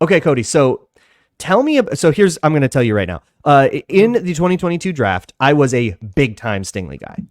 Okay, Cody. So tell me. I'm going to tell you right now. In the 2022 draft, I was a big time Stingley guy.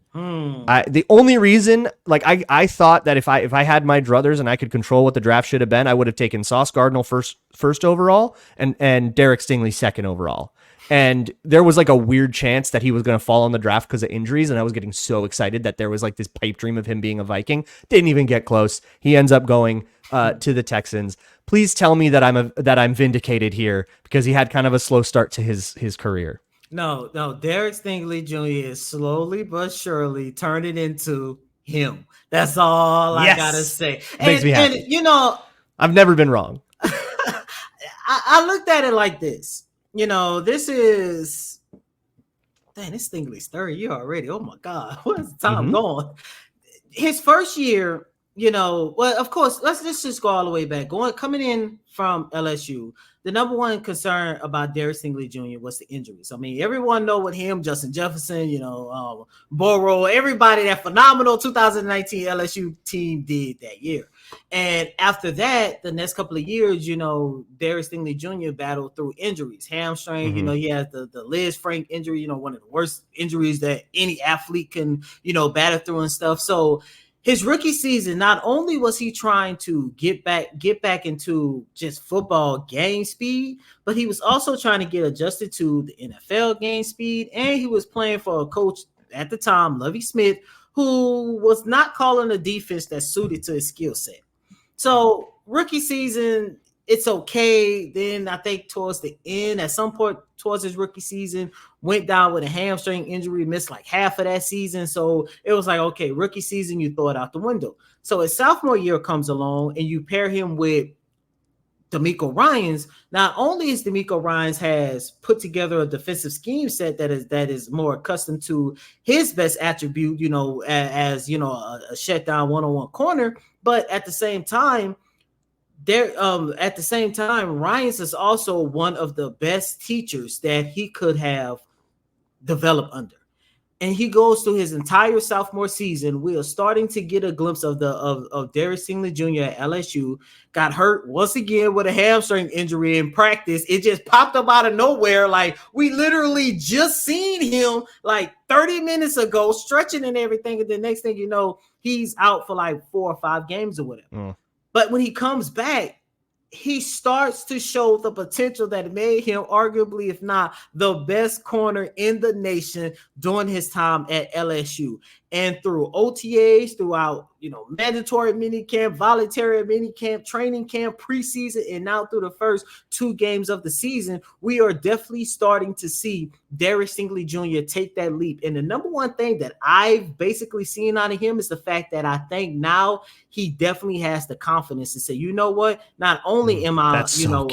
The only reason, like, I thought that if I had my druthers and I could control what the draft should have been, I would have taken Sauce Gardner first overall and Derek Stingley second overall. And there was like a weird chance that he was going to fall on the draft because of injuries, and I was getting so excited that there was like this pipe dream of him being a Viking. Didn't even get close. He ends up going to the Texans. Please tell me that I'm vindicated here, because he had kind of a slow start to his career. No, Derek Stingley Jr. is slowly but surely turning into him. That's all I gotta say. Makes me happy. And I've never been wrong. I looked at it like this. This is it's Stingley's third year already. Oh my God, where's the time going? His first year, well, of course, let's just go all the way back. Coming in from LSU, the number one concern about Derek Stingley Jr. was the injuries. I mean, everyone know what him, Justin Jefferson, Burrow, everybody, that phenomenal 2019 LSU team did that year. And after that, the next couple of years, Derek Stingley Jr. battled through injuries, hamstring. He has the Liz Frank injury, one of the worst injuries that any athlete can, battle through and stuff. So his rookie season, not only was he trying to get back into just football game speed, but he was also trying to get adjusted to the NFL game speed. And he was playing for a coach at the time, Lovie Smith, who was not calling a defense that suited to his skill set. So rookie season, it's okay. Then I think towards the end, at some point towards his rookie season, went down with a hamstring injury, missed like half of that season. So it was like, okay, rookie season, you throw it out the window. So his sophomore year comes along and you pair him with DeMeco Ryans. Not only is DeMeco Ryans has put together a defensive scheme set that is more accustomed to his best attribute, as a shutdown one-on-one corner, but at the same time, Ryans is also one of the best teachers that he could have developed under. And he goes through his entire sophomore season. We are starting to get a glimpse of Derek Stingley Jr. at LSU. Got hurt once again with a hamstring injury in practice. It just popped up out of nowhere. Like, we literally just seen him like 30 minutes ago, stretching and everything. And the next thing you know, he's out for like 4 or 5 games or whatever. But when he comes back, he starts to show the potential that made him arguably, if not the best corner in the nation during his time at LSU. And through OTAs, throughout, mandatory minicamp, voluntary minicamp, training camp, preseason, and now through the first 2 games of the season, we are definitely starting to see Derek Stingley Jr. take that leap. And the number one thing that I've basically seen out of him is the fact that I think now he definitely has the confidence to say, you know what, not only am I,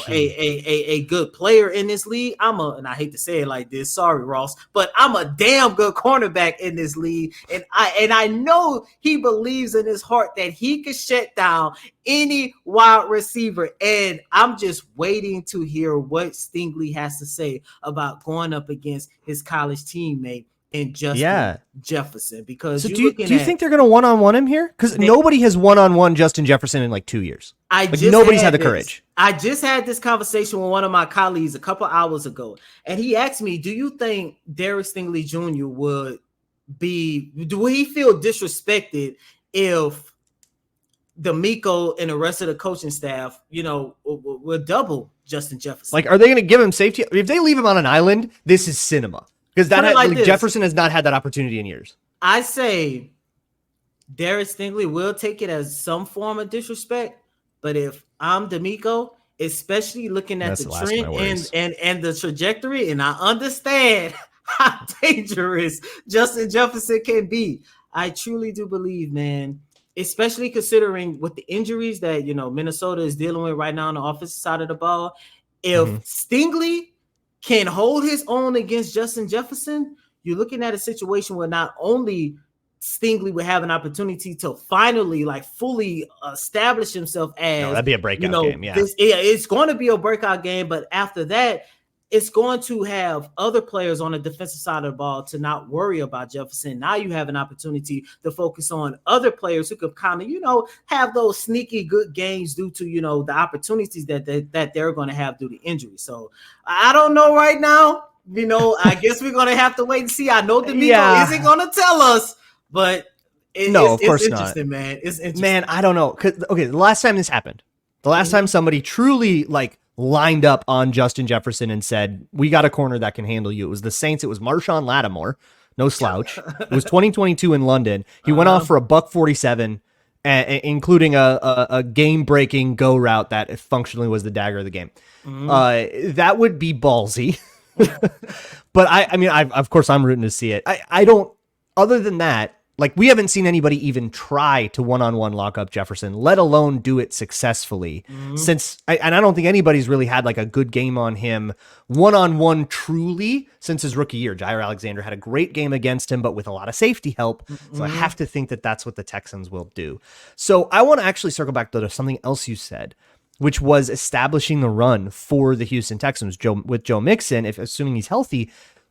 a good player in this league, and I hate to say it like this, sorry, Ross, but I'm a damn good cornerback in this league. And I know he believes in his heart that he can shut down any wide receiver. And I'm just waiting to hear what Stingley has to say about going up against his college teammate and Justin Jefferson. Because so do you think they're going to one-on-one him here? Because nobody has one-on-one Justin Jefferson in like 2 years. Nobody's had the courage. I just had this conversation with one of my colleagues a couple hours ago, and he asked me, do you think Derek Stingley Jr. would he feel disrespected if DeMeco and the rest of the coaching staff, will double Justin Jefferson? Like, are they going to give him safety? If they leave him on an island, this is cinema. Because Jefferson has not had that opportunity in years. I say Derek Stingley will take it as some form of disrespect, but if I'm DeMeco, especially looking at the trend and the trajectory, and I understand how dangerous Justin Jefferson can be, I truly do believe, man, especially considering with the injuries that, Minnesota is dealing with right now on the offensive side of the ball, if Stingley can hold his own against Justin Jefferson, you're looking at a situation where not only Stingley would have an opportunity to finally fully establish himself as that'd be a breakout game. Yeah. It's going to be a breakout game. But after that, it's going to have other players on the defensive side of the ball to not worry about Jefferson. Now you have an opportunity to focus on other players who could kind of, have those sneaky good games due to, the opportunities that they're going to have due to injury. So I don't know right now. I guess we're going to have to wait and see. I know D'Amico isn't going to tell us, but of course it's interesting, not. man. It's interesting. Man, I don't know. Okay, the last time this happened, the last time somebody truly lined up on Justin Jefferson and said, we got a corner that can handle you. It was the Saints. It was Marshawn Lattimore. No slouch. It was 2022 in London. He went off for a $147, including a game-breaking go route that functionally was the dagger of the game. That would be ballsy. But I mean, of course, I'm rooting to see it. I don't, other than that, we haven't seen anybody even try to one-on-one lock up Jefferson, let alone do it successfully since, and I don't think anybody's really had a good game on him one-on-one truly since his rookie year. Jair Alexander had a great game against him, but with a lot of safety help. So I have to think that that's what the Texans will do. So I want to actually circle back to something else you said, which was establishing the run for the Houston Texans with Joe Mixon, if assuming he's healthy.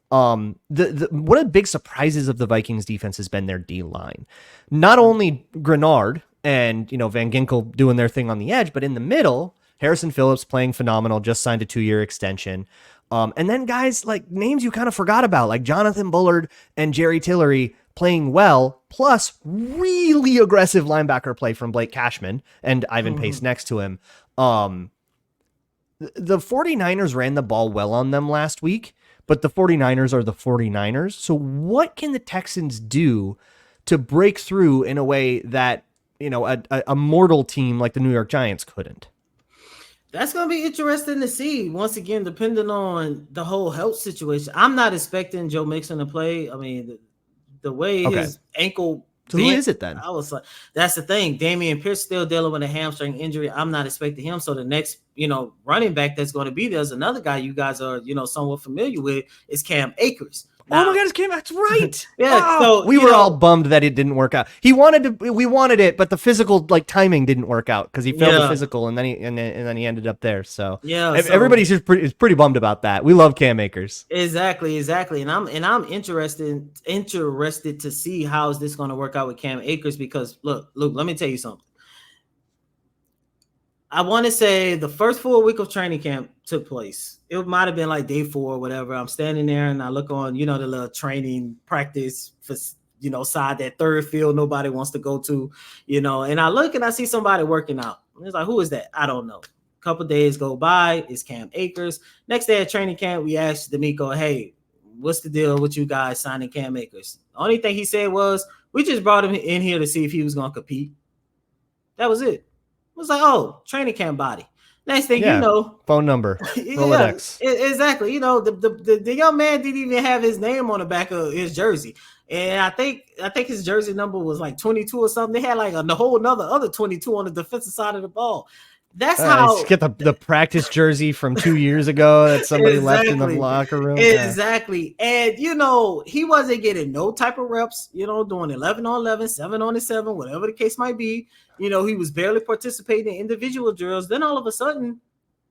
One of the big surprises of the Vikings defense has been their D line. Not only Grenard and Van Ginkel doing their thing on the edge, but in the middle, Harrison Phillips playing phenomenal, just signed a 2-year extension. And then guys names you kind of forgot about, like Jonathan Bullard and Jerry Tillery playing well, plus really aggressive linebacker play from Blake Cashman and Ivan Pace next to him. The 49ers ran the ball well on them last week, but the 49ers are the 49ers. So what can the Texans do to break through in a way that, a mortal team like the New York Giants couldn't? That's going to be interesting to see. Once again, depending on the whole health situation. I'm not expecting Joe Mixon to play. I mean, the way his ankle... So who is it then? I was like, that's the thing. Dameon Pierce still dealing with a hamstring injury. I'm not expecting him. So the next, running back that's going to be there is another guy you guys are, somewhat familiar with, is Cam Akers. Now, oh my God, it's Cam. That's right. Yeah. So we were all bummed that it didn't work out. We wanted it, but the physical timing didn't work out because he failed the physical and then he ended up there. So everybody's just pretty bummed about that. We love Cam Akers. Exactly. And I'm interested to see how is this going to work out with Cam Akers, because look, let me tell you something. I want to say the first full week of training camp took place. It might have been day 4 or whatever. I'm standing there and I look on, the little training practice for, side, that third field nobody wants to go to, and I look and I see somebody working out. It's like, who is that? I don't know. A couple days go by. It's Cam Akers. Next day at training camp, we asked D'Amico, hey, what's the deal with you guys signing Cam Akers? The only thing he said was, we just brought him in here to see if he was going to compete. That was it. It was like, oh, training camp body. Next thing you know, phone number, Rolodex. Exactly. The young man didn't even have his name on the back of his jersey, and I think his jersey number was 22 or something. They had a whole other 22 on the defensive side of the ball. That's how get the practice jersey from 2 years ago that somebody left in the locker room. Exactly. And he wasn't getting no type of reps, doing 11 on 11, 7 on 7, whatever the case might be. He was barely participating in individual drills. Then all of a sudden,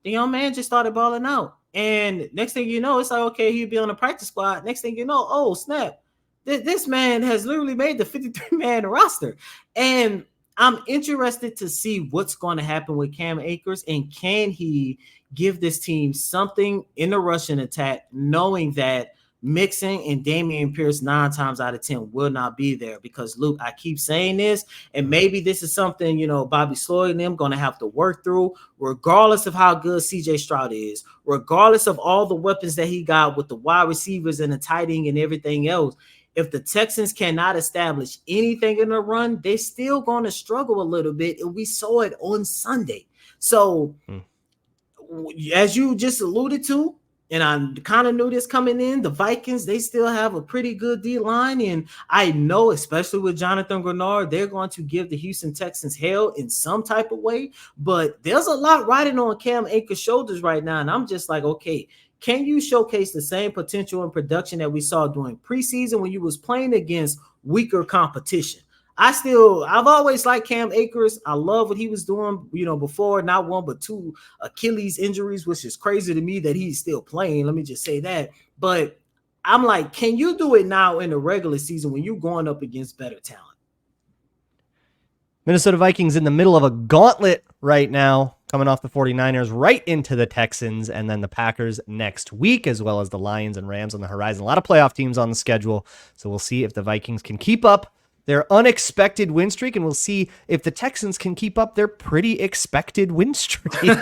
the young man just started balling out. And next thing you know, it's like, okay, he'd be on the practice squad. Next thing you know, oh, snap. This man has literally made the 53-man roster. And I'm interested to see what's going to happen with Cam Akers, and can he give this team something in the rushing attack, knowing that Mixon and Dameon Pierce 9 times out of 10 will not be there. Because, Luke, I keep saying this, and maybe this is something, Bobby Sloyd and them going to have to work through, regardless of how good CJ Stroud is, regardless of all the weapons that he got with the wide receivers and the tight end and everything else. If the Texans cannot establish anything in the run, they're still going to struggle a little bit, and we saw it on Sunday. So, as you just alluded to, and I kind of knew this coming in, the Vikings, they still have a pretty good D-line, and I know, especially with Jonathan Grenard, they're going to give the Houston Texans hell in some type of way, but there's a lot riding on Cam Akers' shoulders right now, and I'm just like, okay, can you showcase the same potential and production that we saw during preseason when you was playing against weaker competition? I've always liked Cam Akers. I love what he was doing, before, not one but two Achilles injuries, which is crazy to me that he's still playing. Let me just say that. But I'm like, can you do it now in the regular season when you're going up against better talent? Minnesota Vikings in the middle of a gauntlet right now, coming off the 49ers right into the Texans and then the Packers next week, as well as the Lions and Rams on the horizon. A lot of playoff teams on the schedule, so we'll see if the Vikings can keep up their unexpected win streak, and we'll see if the Texans can keep up their pretty expected win streak.